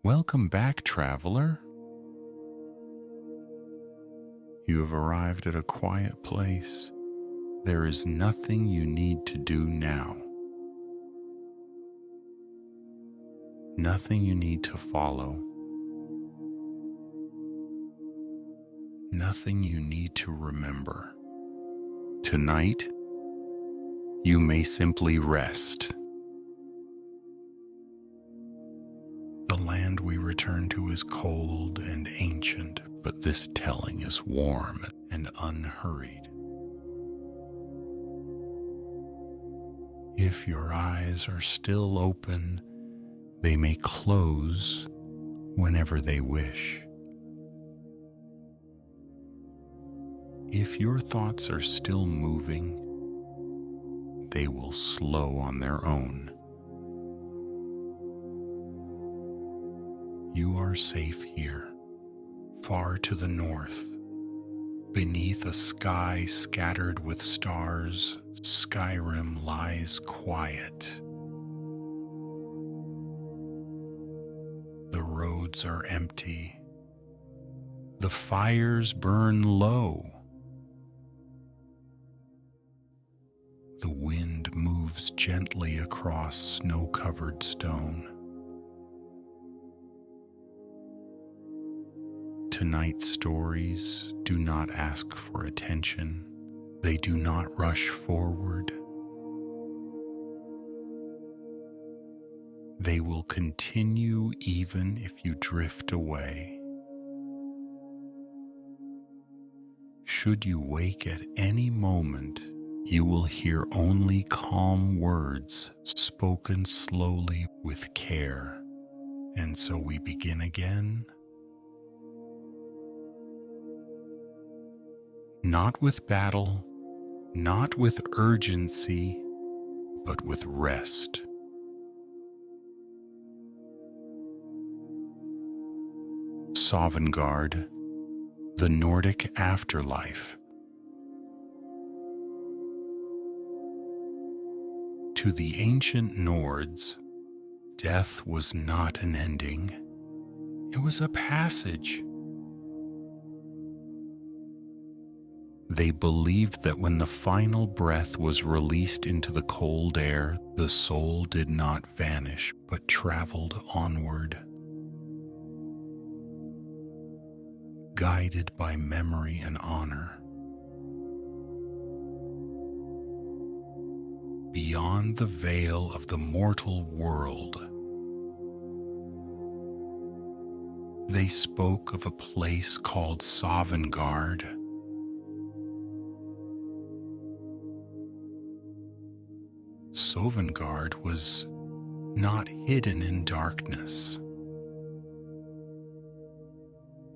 Welcome back, traveler. You have arrived at a quiet place. There is nothing you need to do now. Nothing you need to follow. Nothing you need to remember. Tonight, you may simply rest. The land we return to is cold and ancient, but this telling is warm and unhurried. If your eyes are still open, they may close whenever they wish. If your thoughts are still moving, they will slow on their own. You are safe here, far to the north. Beneath a sky scattered with stars, Skyrim lies quiet. The roads are empty. The fires burn low. The wind moves gently across snow-covered stone. Tonight's stories do not ask for attention. They do not rush forward. They will continue even if you drift away. Should you wake at any moment, you will hear only calm words spoken slowly with care. And so we begin again. Not with battle, not with urgency, but with rest. Sovngarde, the Nordic afterlife. To the ancient Nords, death was not an ending. It was a passage. They believed that when the final breath was released into the cold air, the soul did not vanish, but traveled onward. Guided by memory and honor. Beyond the veil of the mortal world, they spoke of a place called Sovngarde. Sovngarde was not hidden in darkness.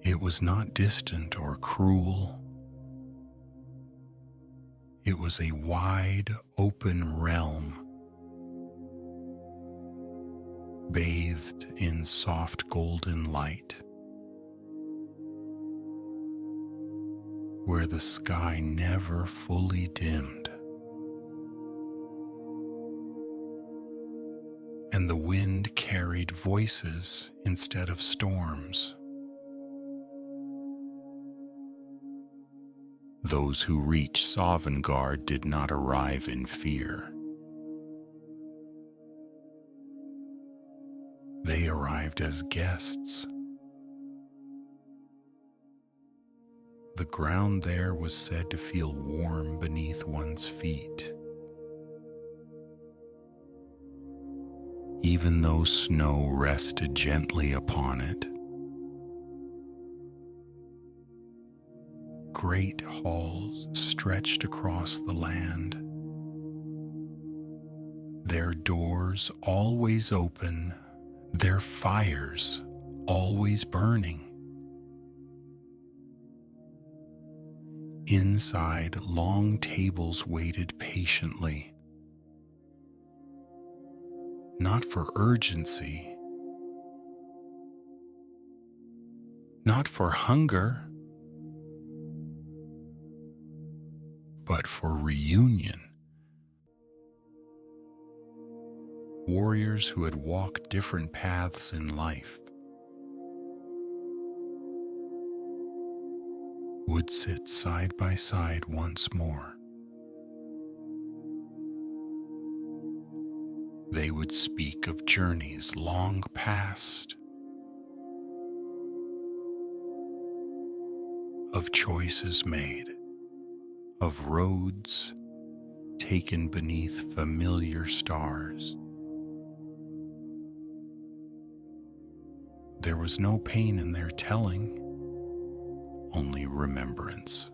It was not distant or cruel. It was a wide, open realm, bathed in soft golden light, where the sky never fully dimmed, and the wind carried voices instead of storms. Those who reached Sovngarde did not arrive in fear. They arrived as guests. The ground there was said to feel warm beneath one's feet, even though snow rested gently upon it. Great halls stretched across the land, their doors always open, their fires always burning. Inside, long tables waited patiently, not for urgency, not for hunger, but for reunion. Warriors who had walked different paths in life, would sit side by side once more. They would speak of journeys long past, of choices made, of roads taken beneath familiar stars. There was no pain in their telling, only remembrance.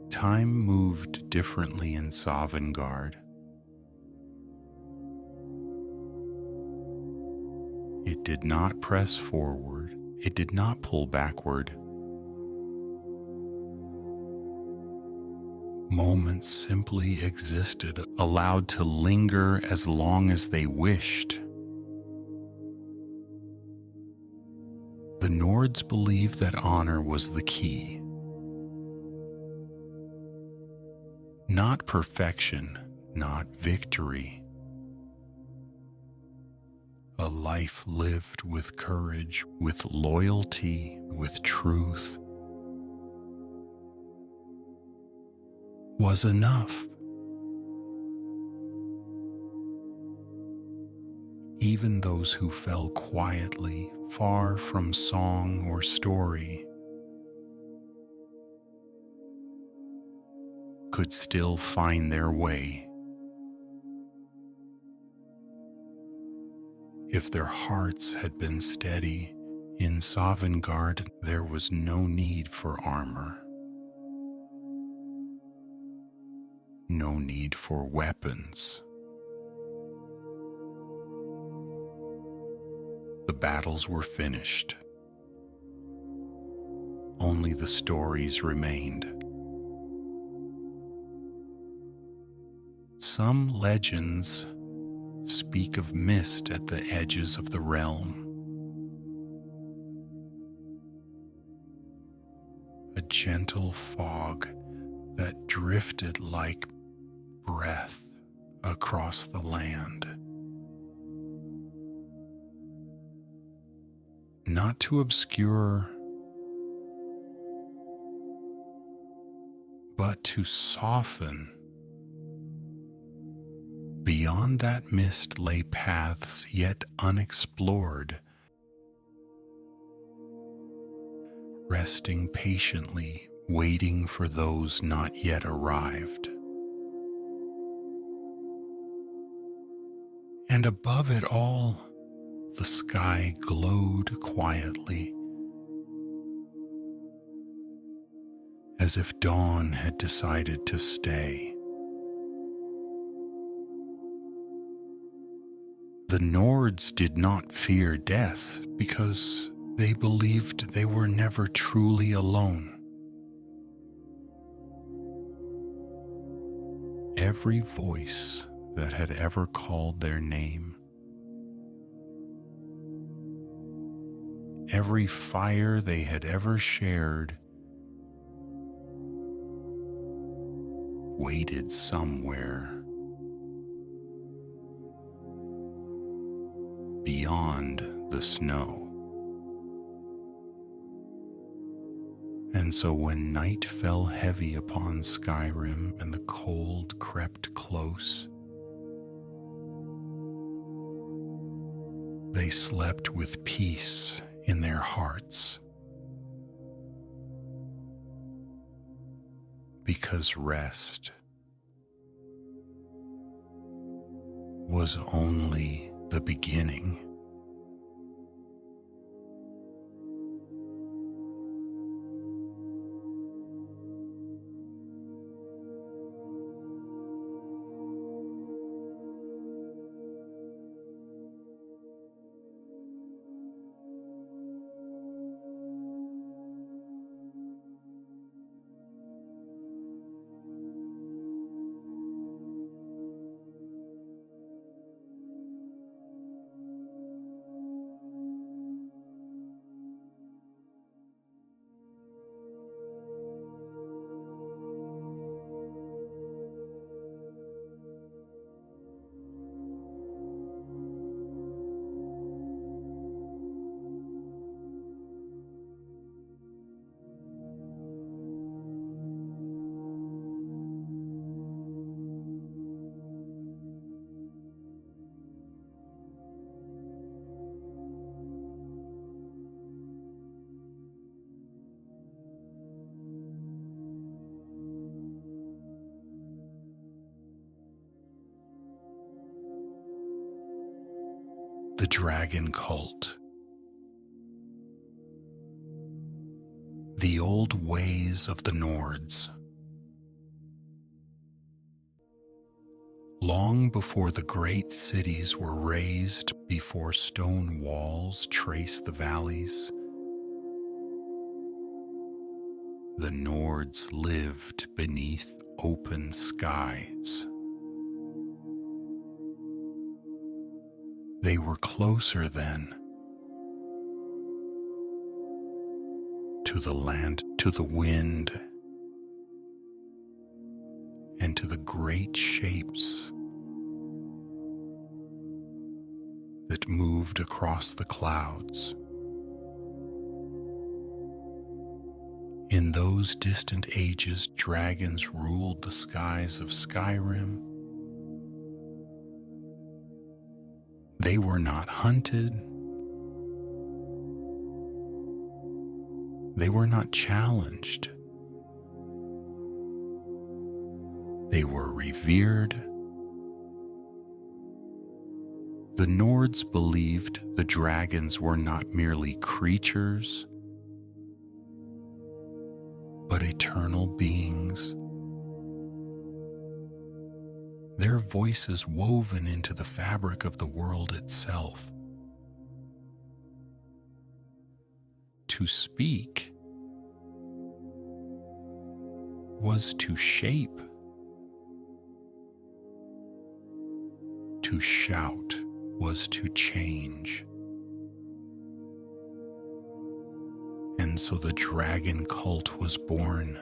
Time moved differently in Sovngarde. It did not press forward, it did not pull backward. Moments simply existed, allowed to linger as long as they wished. The Nords believed that honor was the key. Not perfection, not victory. A life lived with courage, with loyalty, with truth was enough. Even those who fell quietly, far from song or story, could still find their way. If their hearts had been steady, in Sovngarde there was no need for armor, no need for weapons. The battles were finished. Only the stories remained. Some legends speak of mist at the edges of the realm, a gentle fog that drifted like breath across the land. Not to obscure, but to soften. Beyond that mist lay paths yet unexplored, resting patiently, waiting for those not yet arrived. And above it all, the sky glowed quietly, as if dawn had decided to stay. The Nords did not fear death because they believed they were never truly alone. Every voice that had ever called their name, every fire they had ever shared, waited somewhere beyond the snow. And so when night fell heavy upon Skyrim and the cold crept close, they slept with peace in their hearts, because rest was only the beginning. The dragon cult. The old ways of the Nords. Long before the great cities were raised, before stone walls trace the valleys, the Nords lived beneath open skies. They were closer then to the land, to the wind, and to the great shapes that moved across the clouds. In those distant ages, dragons ruled the skies of Skyrim. They were not hunted. They were not challenged. They were revered. The Nords believed the dragons were not merely creatures, but eternal beings. Their voices woven into the fabric of the world itself. To speak was to shape. To shout was to change. And so the dragon cult was born.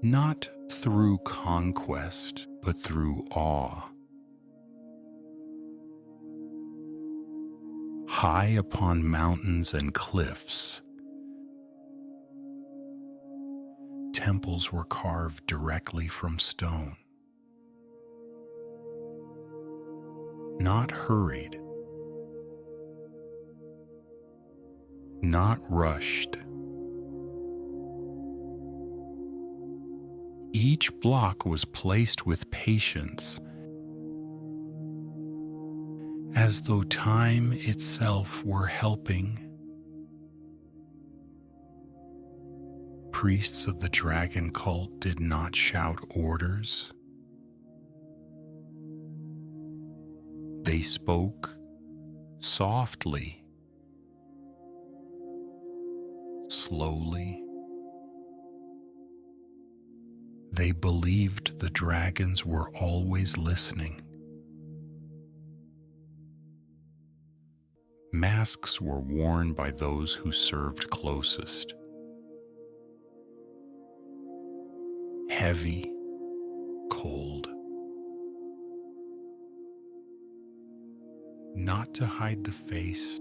Not through conquest, but through awe. High upon mountains and cliffs, temples were carved directly from stone. Not hurried, not rushed. Each block was placed with patience, as though time itself were helping. Priests of the dragon cult did not shout orders. They spoke softly, slowly. They believed the dragons were always listening. Masks were worn by those who served closest. Heavy, cold. Not to hide the face,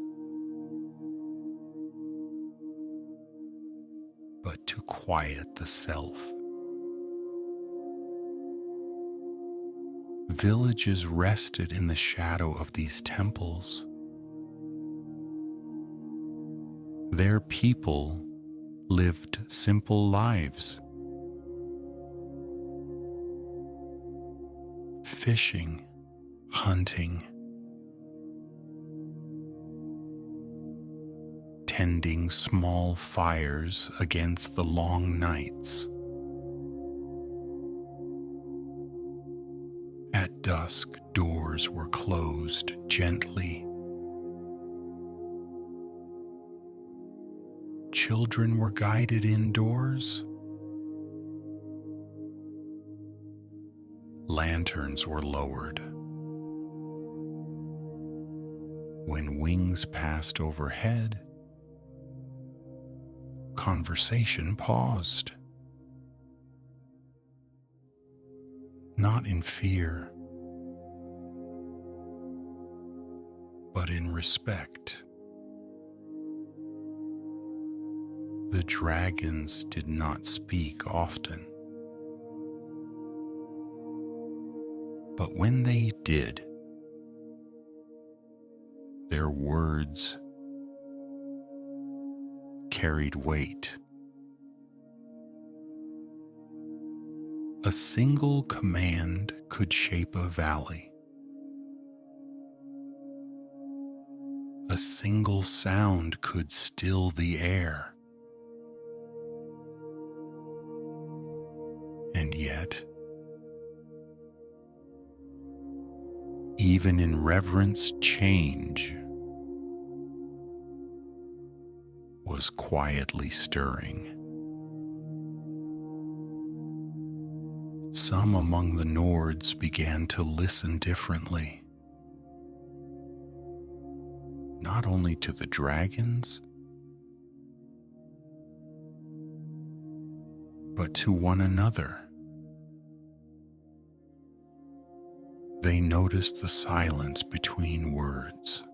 but to quiet the self. Villages rested in the shadow of these temples. Their people lived simple lives, fishing, hunting, tending small fires against the long nights. At dusk, doors were closed gently. Children were guided indoors. Lanterns were lowered. When wings passed overhead, conversation paused. Not in fear, but in respect. The dragons did not speak often, but when they did, their words carried weight. A A single command could shape a valley. A single sound could still the air. And yet, even in reverence, change was quietly stirring. Some among the Nords began to listen differently, not only to the dragons, but to one another. They noticed the silence between words,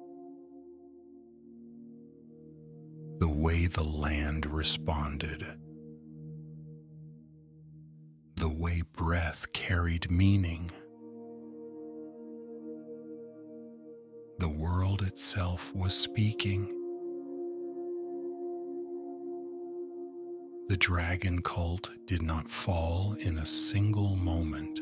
the way the land responded, the way breath carried meaning. The world itself was speaking. The dragon cult did not fall in a single moment.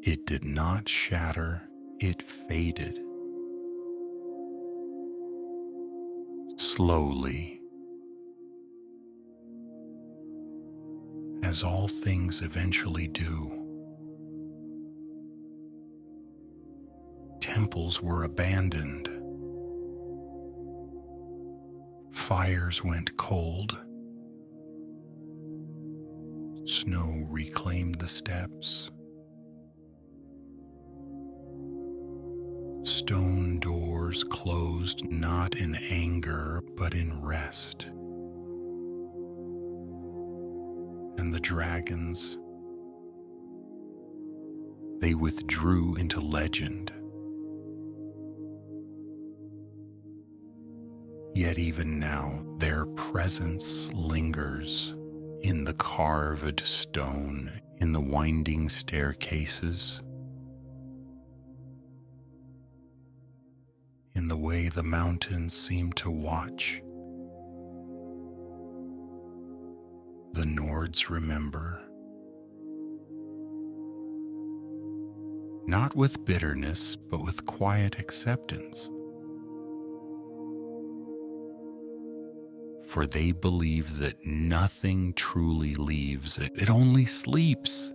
It did not shatter, it faded. Slowly, as all things eventually do. Temples were abandoned. Fires went cold. Snow reclaimed the steppes. Stone doors closed not in anger but in rest. And the dragons, they withdrew into legend. Yet even now their presence lingers in the carved stone, in the winding staircases, in the way the mountains seem to watch. The Nords remember, not with bitterness, but with quiet acceptance. For they believe that nothing truly leaves it, it only sleeps.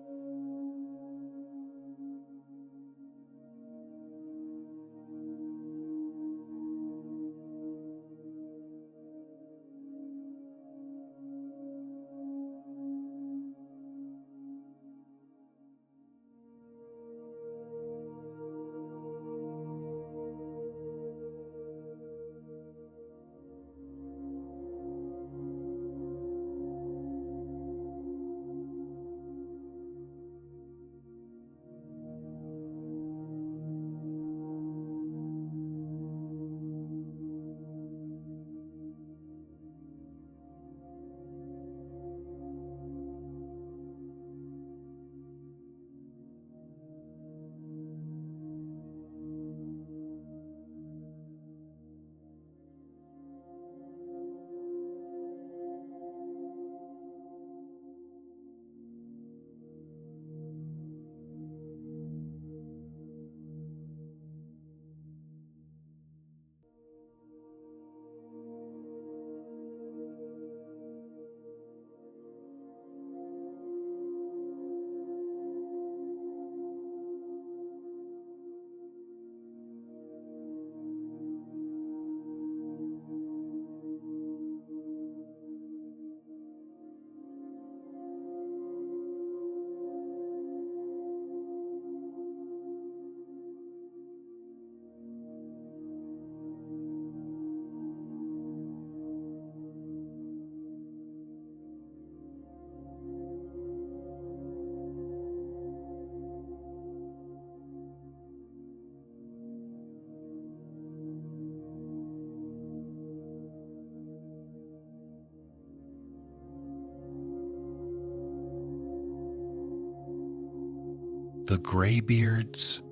The graybeards,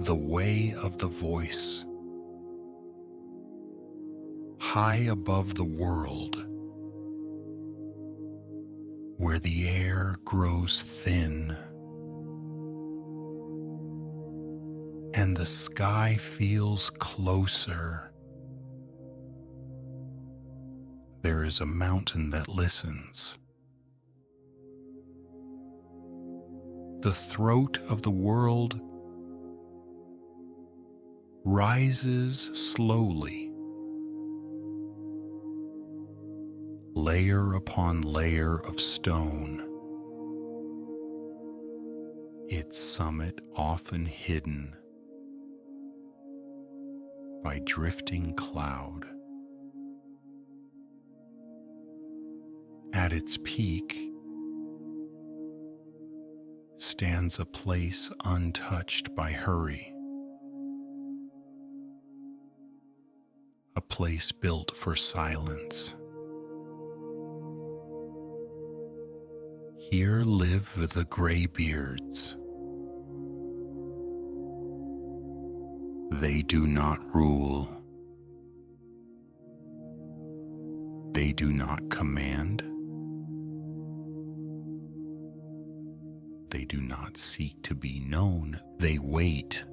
the way of the voice, high above the world, where the air grows thin and the sky feels closer. There is a mountain that listens. The throat of the world rises slowly, layer upon layer of stone, its summit often hidden by drifting cloud. At its peak stands a place untouched by hurry, a place built for silence. Here live the graybeards. They do not rule. They do not command. They do not seek to be known. They wait.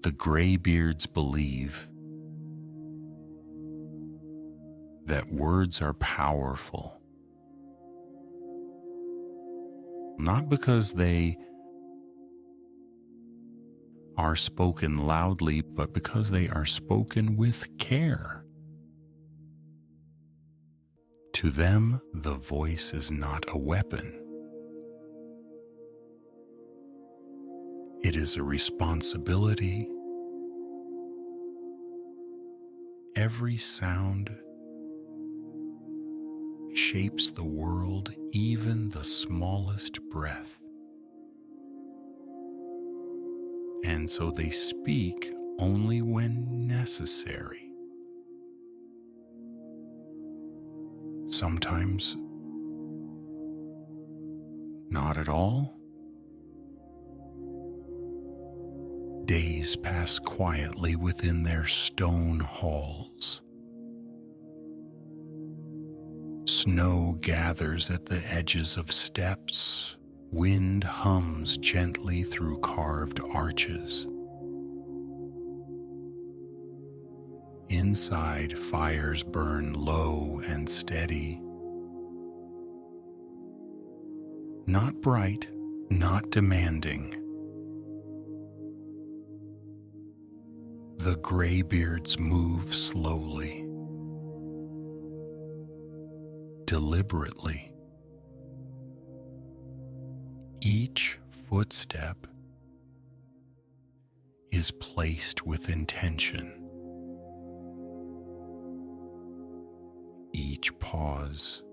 The graybeards believe that words are powerful, not because they are spoken loudly, but because they are spoken with care. To them, the voice is not a weapon. It is a responsibility. Every sound shapes the world, even the smallest breath. And so they speak only when necessary. Sometimes not at all. Days pass quietly within their stone halls. Snow gathers at the edges of steps. Wind hums gently through carved arches. Inside, fires burn low and steady. Not bright, not demanding. The graybeards move slowly, deliberately. Each footstep is placed with intention. Each pause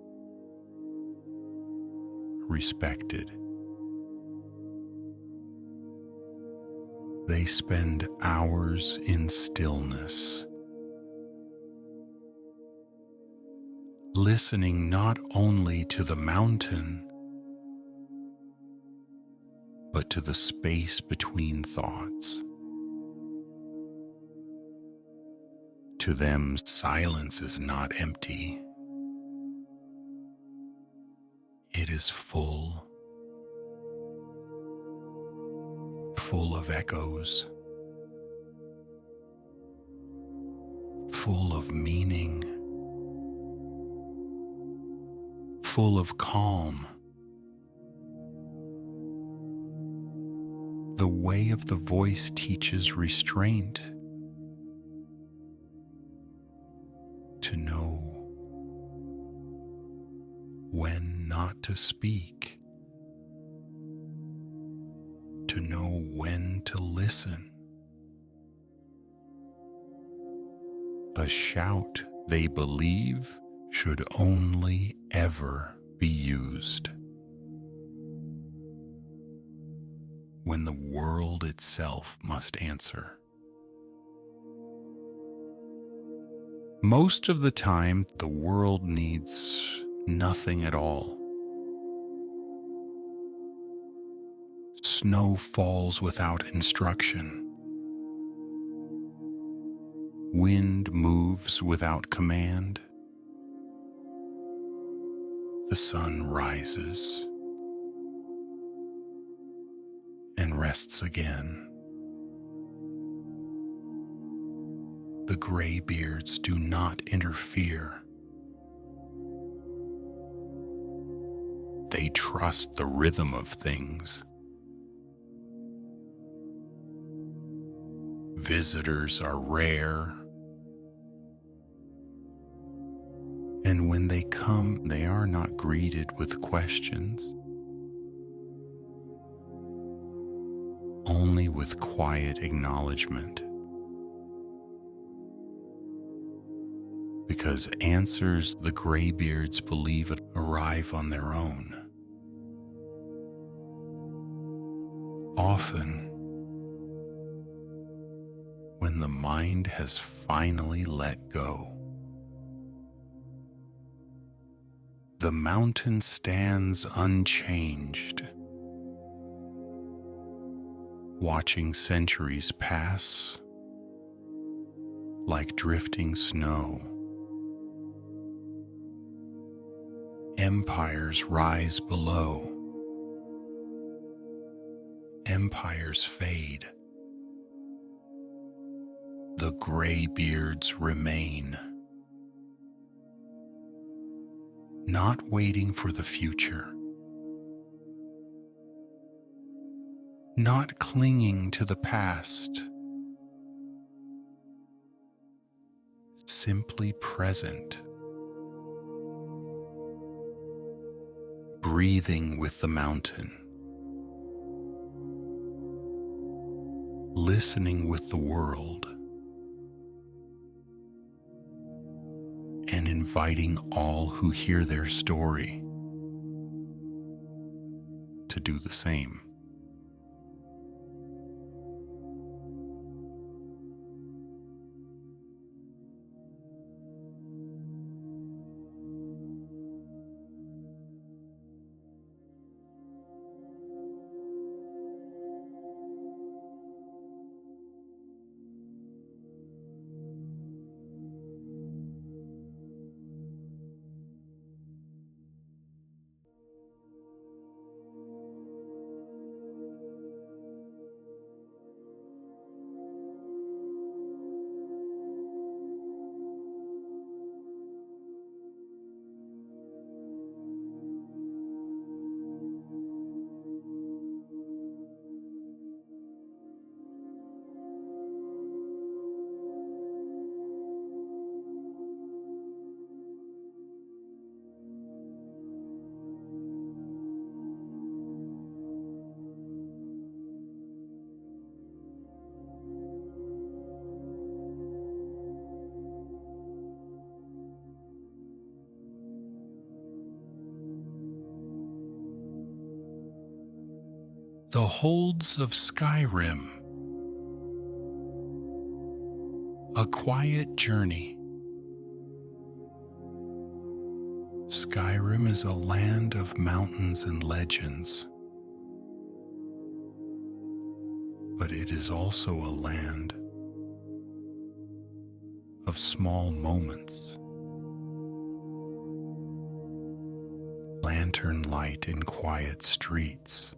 respected. They spend hours in stillness, listening not only to the mountain, but to the space between thoughts. To them, silence is not empty. It is full of echoes, full of meaning, full of calm. The way of the voice teaches restraint, to know when not to speak, to know when to listen. A shout, they believe, should only ever be used when the world itself must answer. Most of the time, the world needs nothing at all. Snow falls without instruction. Wind moves without command. The sun rises and rests again. The graybeards do not interfere. They trust the rhythm of things. Visitors are rare, and when they come, they are not greeted with questions, only with quiet acknowledgement. Because answers the graybeards believe arrive on their own. Often, when the mind has finally let go, the mountain stands unchanged, watching centuries pass like drifting snow. Empires rise below. Empires fade. The graybeards remain, not waiting for the future, not clinging to the past, simply present, breathing with the mountain, listening with the world, and inviting all who hear their story to do the same. The Holds of Skyrim. A quiet journey. Skyrim is a land of mountains and legends, but it is also a land of small moments. Lantern light in quiet streets.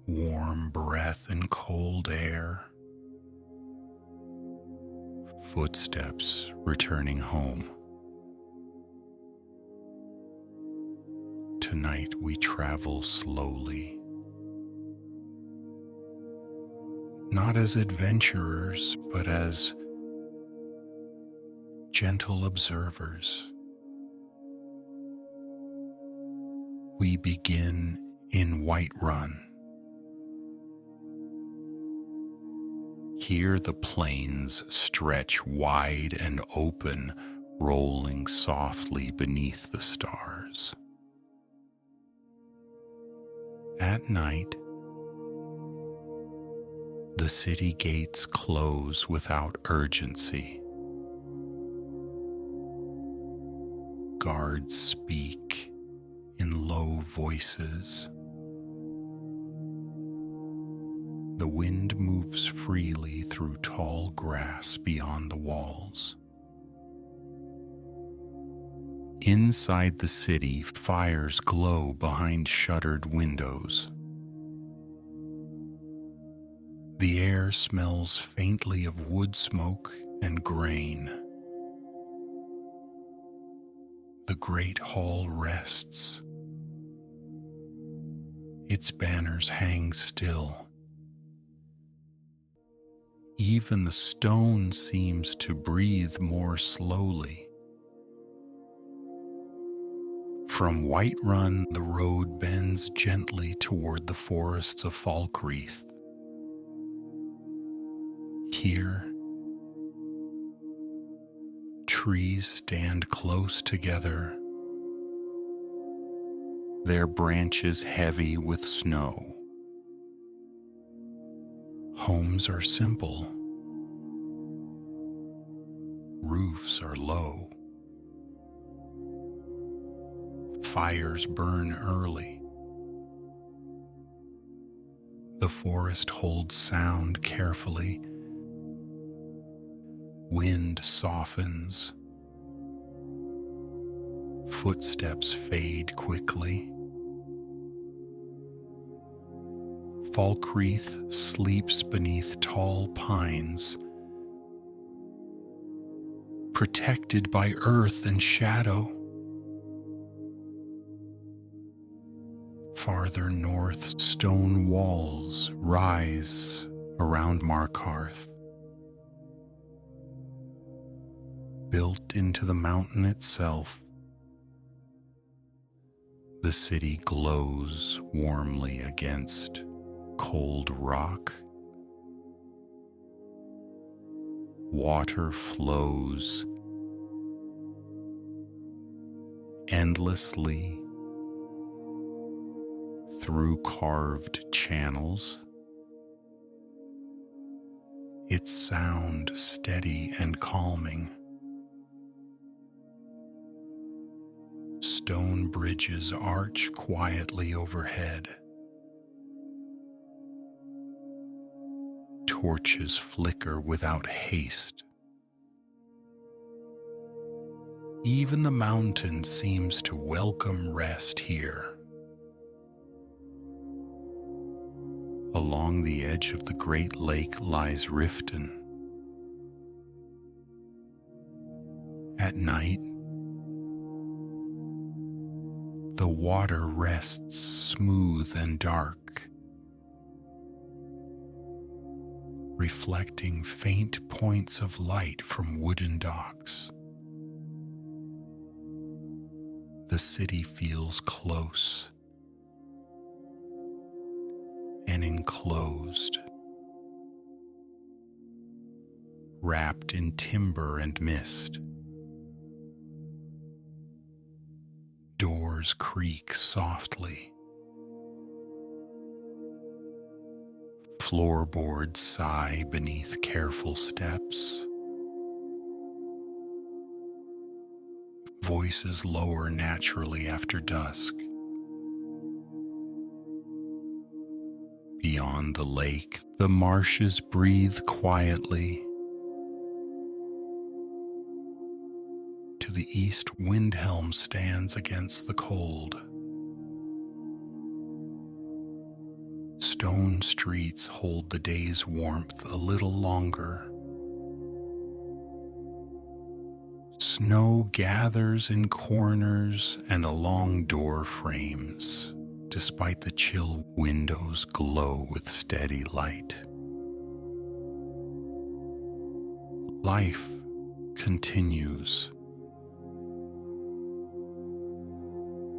Warm breath in cold air. Footsteps returning home. Tonight we travel slowly. Not as adventurers, but as gentle observers. We begin in Whiterun. Here the plains stretch wide and open, rolling softly beneath the stars. At night, the city gates close without urgency. Guards speak in low voices. The wind moves freely through tall grass beyond the walls. Inside the city, fires glow behind shuttered windows. The air smells faintly of wood smoke and grain. The great hall rests. Its banners hang still. Even the stone seems to breathe more slowly. From Whiterun, the road bends gently toward the forests of Falkreath. Here, trees stand close together, their branches heavy with snow. Homes are simple. Roofs are low. Fires burn early. The forest holds sound carefully. Wind softens. Footsteps fade quickly. Falkreath sleeps beneath tall pines, protected by earth and shadow. Farther north, stone walls rise around Markarth. Built into the mountain itself, the city glows warmly against cold rock. Water flows endlessly through carved channels, its sound steady and calming. Stone bridges arch quietly overhead. Torches flicker without haste. Even the mountain seems to welcome rest here. Along the edge of the great lake lies Riften. At night, the water rests smooth and dark, reflecting faint points of light from wooden docks. The city feels close and enclosed, wrapped in timber and mist. Doors creak softly. Floorboards sigh beneath careful steps. Voices lower naturally after dusk. Beyond the lake, the marshes breathe quietly. To the east, Windhelm stands against the cold. Stone streets hold the day's warmth a little longer. Snow gathers in corners and along door frames, despite the chill windows glow with steady light. Life continues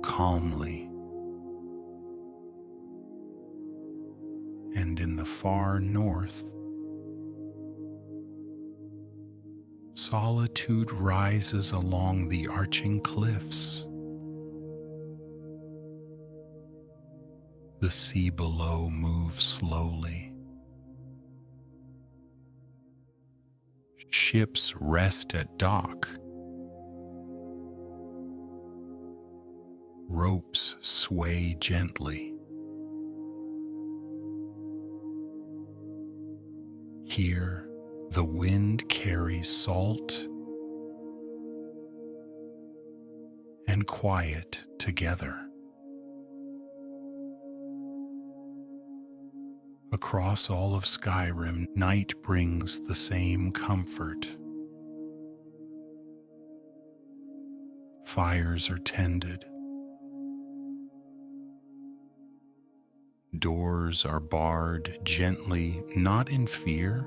calmly. And in the far north, solitude rises along the arching cliffs. The sea below moves slowly. Ships rest at dock. Ropes sway gently. Here, the wind carries salt and quiet together. Across all of Skyrim, night brings the same comfort. Fires are tended. Doors are barred gently, not in fear,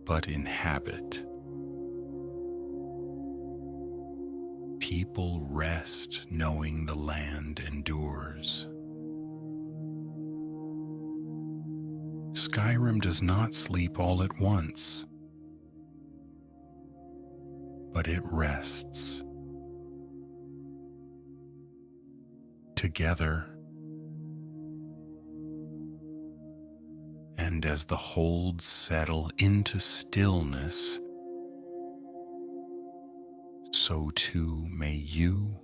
but in habit. People rest knowing the land endures. Skyrim does not sleep all at once, but it rests. Together, and as the holds settle into stillness, so too may you.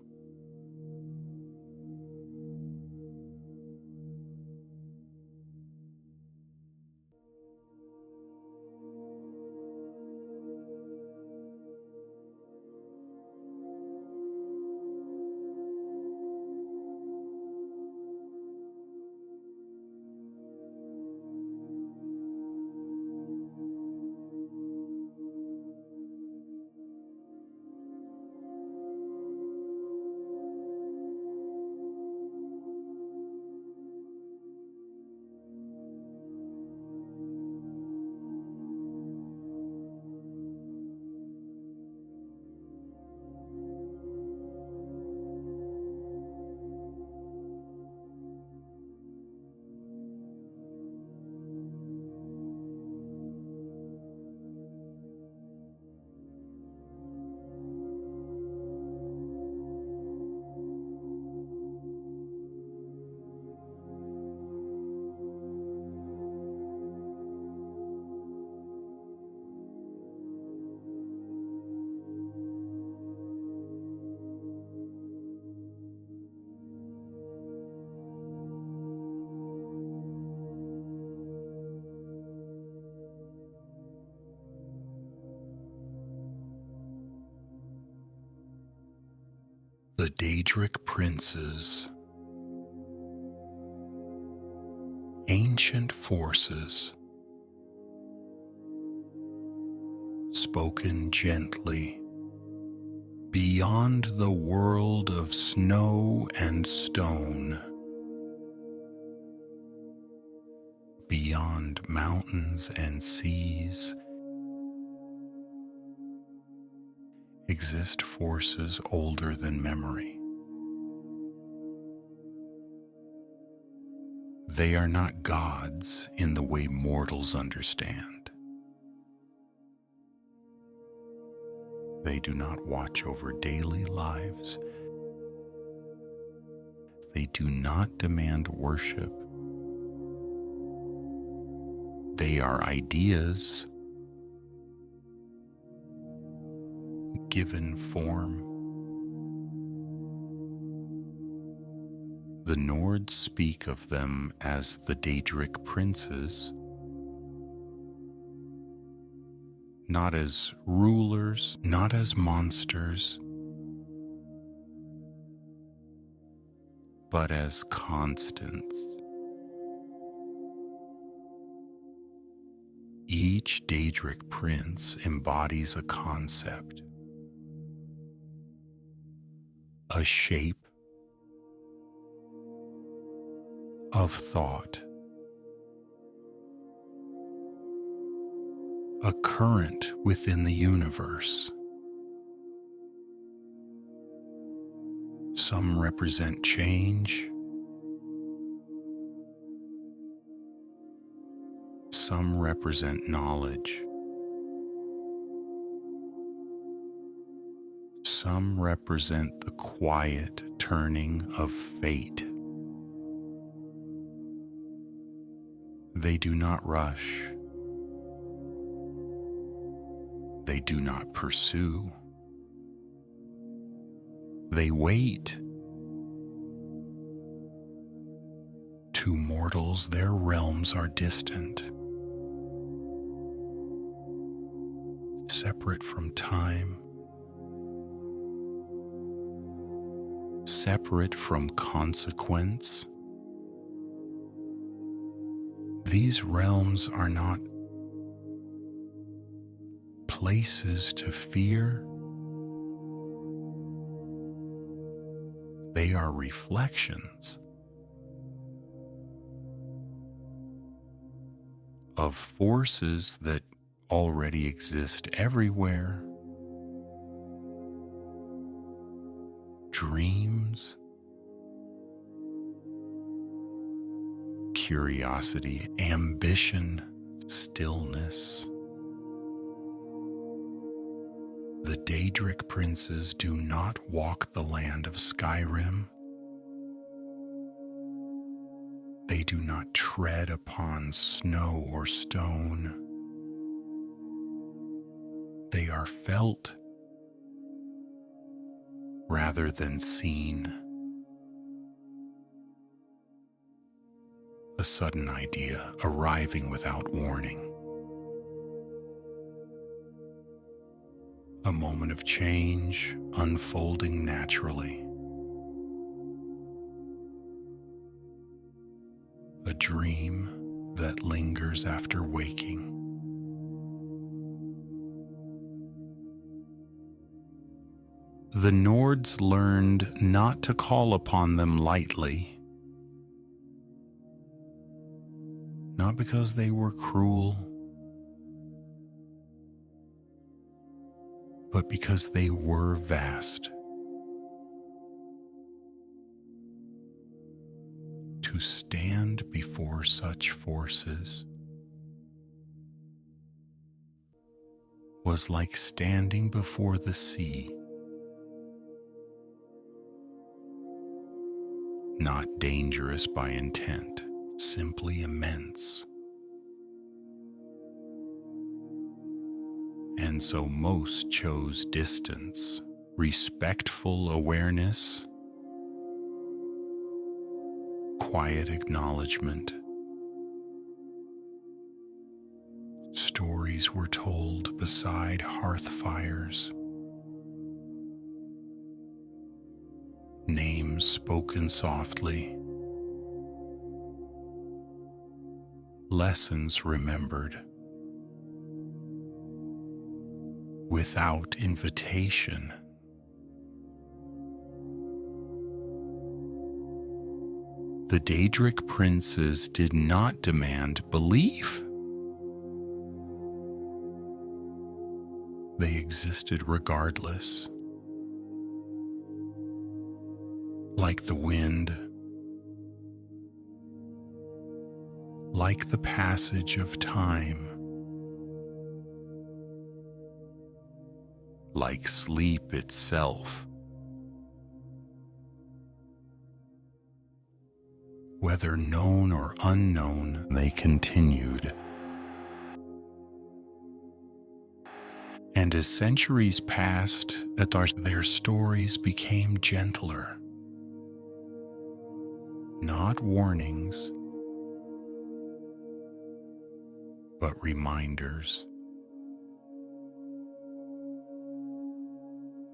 The Daedric Princes, ancient forces, spoken gently, beyond the world of snow and stone, beyond mountains and seas, exist forces older than memory. They are not gods in the way mortals understand. They do not watch over daily lives. They do not demand worship. They are ideas given form. The Nords speak of them as the Daedric Princes, not as rulers, not as monsters, but as constants. Each Daedric Prince embodies a concept, a shape of thought, a current within the universe. Some represent change, some represent knowledge, some represent the quiet turning of fate. They do not rush. They do not pursue. They wait. To mortals, their realms are distant. separate from time, separate from consequence. These realms are not places to fear. They are reflections of forces that already exist everywhere. Dreams, curiosity, ambition, stillness. The Daedric princes do not walk the land of Skyrim. They do not tread upon snow or stone. They are felt rather than seen. A sudden idea arriving without warning. A moment of change unfolding naturally. A dream that lingers after waking. The Nords learned not to call upon them lightly, not because they were cruel, but because they were vast. To stand before such forces was like standing before the sea, not dangerous by intent, simply immense. And so most chose distance, respectful awareness, quiet acknowledgement. Stories were told beside hearth fires. Names spoken softly. Lessons remembered. Without invitation. The Daedric princes did not demand belief. They existed regardless. Like the wind, like the passage of time, like sleep itself. Whether known or unknown, they continued. And as centuries passed, their stories became gentler. Not warnings, but reminders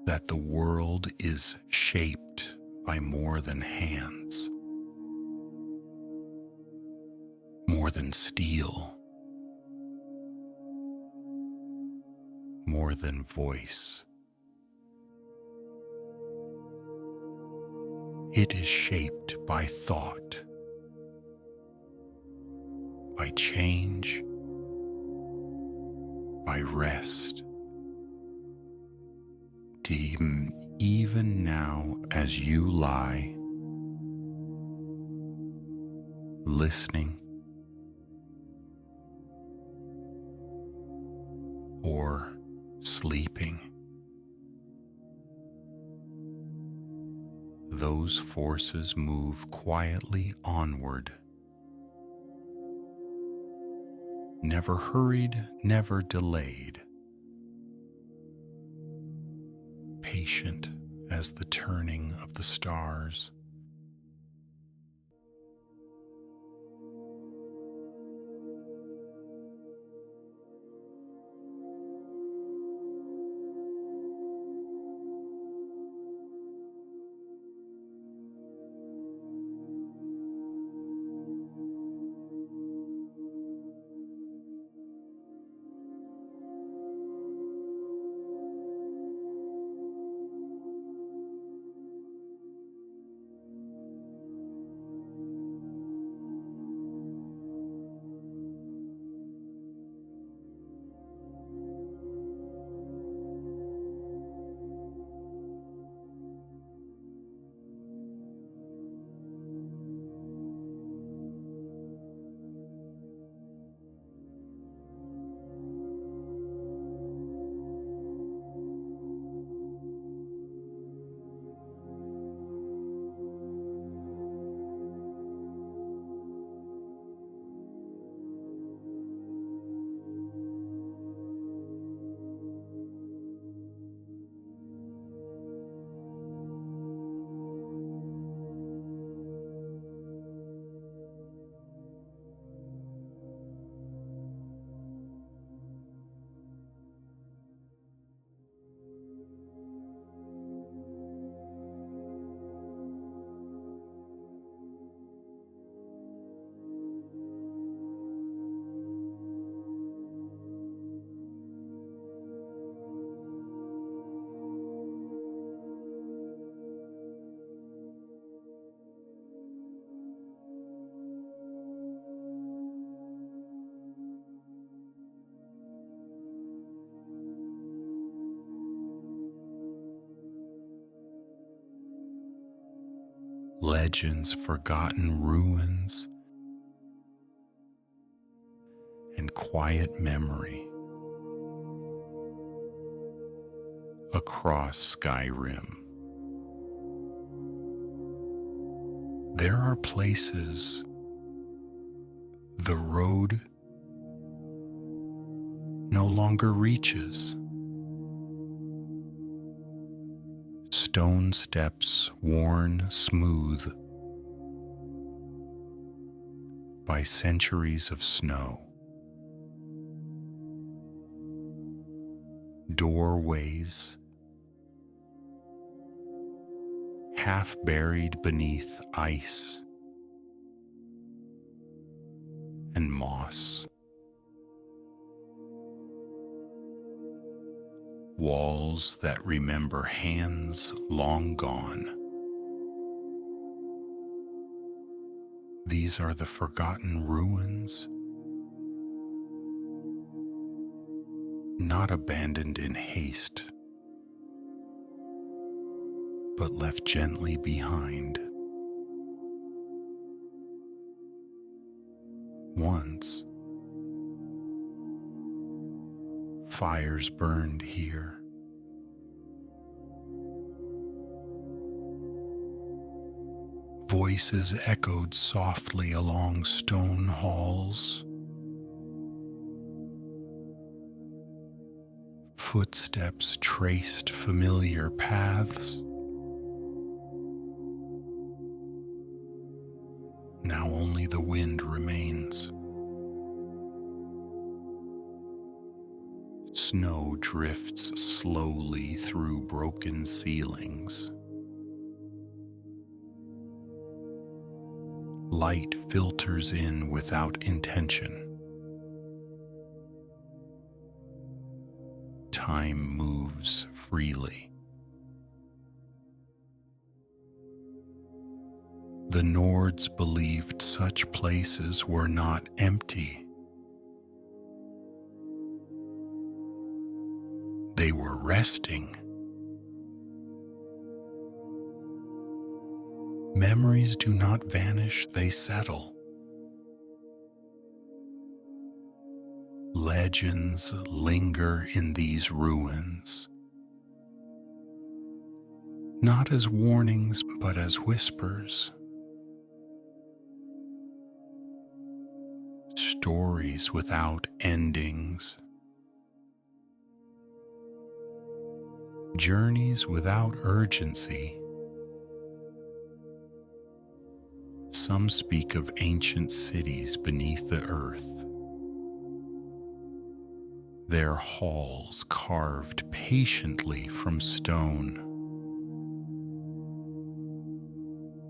that the world is shaped by more than hands, more than steel, more than voice. It is shaped by thought, by change, by rest. Even now, as you lie, listening, or sleeping, those forces move quietly onward. Never hurried, never delayed. Patient as the turning of the stars. legends, forgotten ruins, and quiet memory across Skyrim. There are places the road no longer reaches. Stone steps worn smooth by centuries of snow. Doorways half buried beneath ice and moss. Walls that remember hands long gone. These are the forgotten ruins, not abandoned in haste, but left gently behind. Once, fires burned here. Voices echoed softly along stone halls. Footsteps traced familiar paths. Now only the wind remains. Snow drifts slowly through broken ceilings. Light filters in without intention. Time moves freely. The Nords believed such places were not empty. They were resting. Memories do not vanish, they settle. Legends linger in these ruins, not as warnings, but as whispers. Stories without endings. Journeys without urgency. Some speak of ancient cities beneath the earth, their halls carved patiently from stone,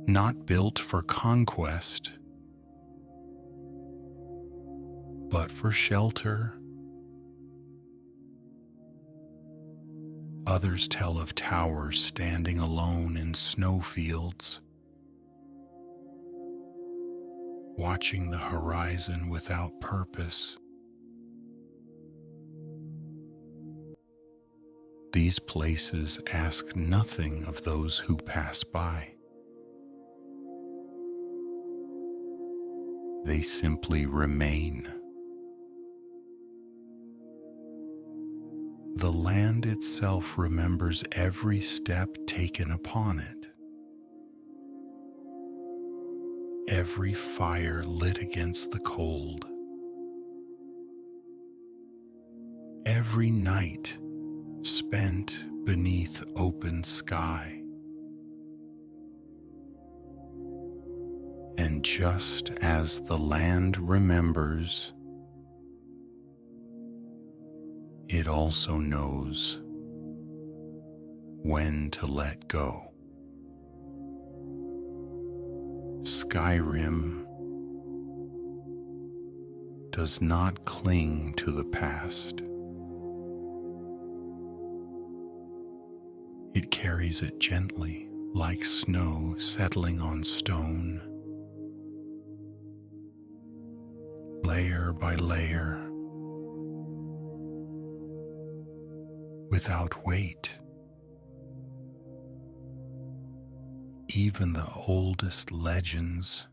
not built for conquest, but for shelter. Others tell of towers standing alone in snowfields, watching the horizon without purpose. These places ask nothing of those who pass by. They simply remain. The land itself remembers every step taken upon it. Every fire lit against the cold. Every night spent beneath open sky. And just as the land remembers, it also knows when to let go. Skyrim does not cling to the past. It carries it gently, like snow settling on stone, layer by layer, without weight. Even the oldest legends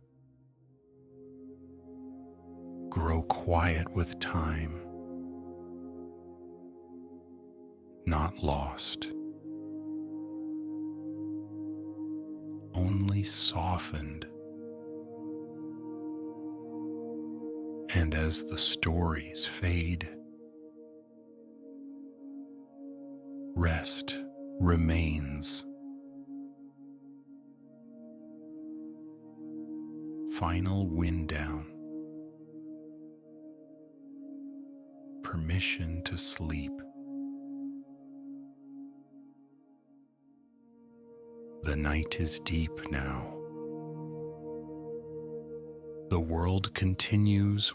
grow quiet with time, not lost, only softened. And as the stories fade, rest remains. Final wind down. Permission to sleep. The night is deep now. The world continues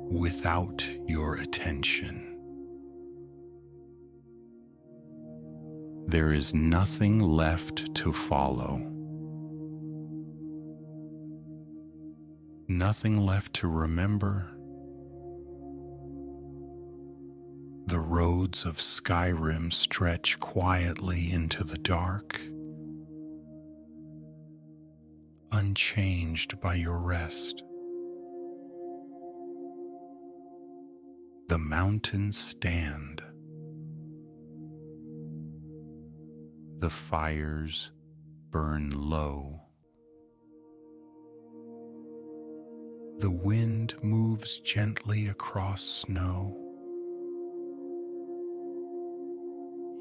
without your attention. There is nothing left to follow. Nothing left to remember. The roads of Skyrim stretch quietly into the dark, unchanged by your rest. The mountains stand. The fires burn low. The wind moves gently across snow.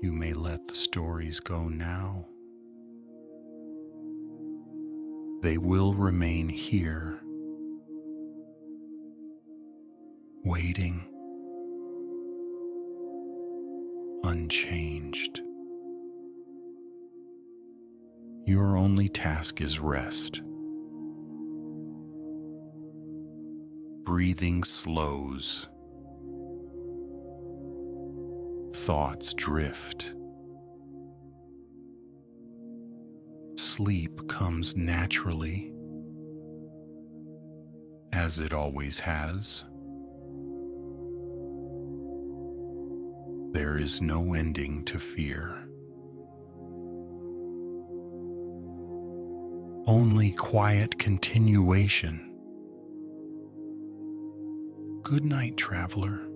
You may let the stories go now. They will remain here, waiting, unchanged. Your only task is rest. Breathing slows. Thoughts drift. Sleep comes naturally, as it always has. There is no ending to fear. Only quiet continuation. Good night, traveler.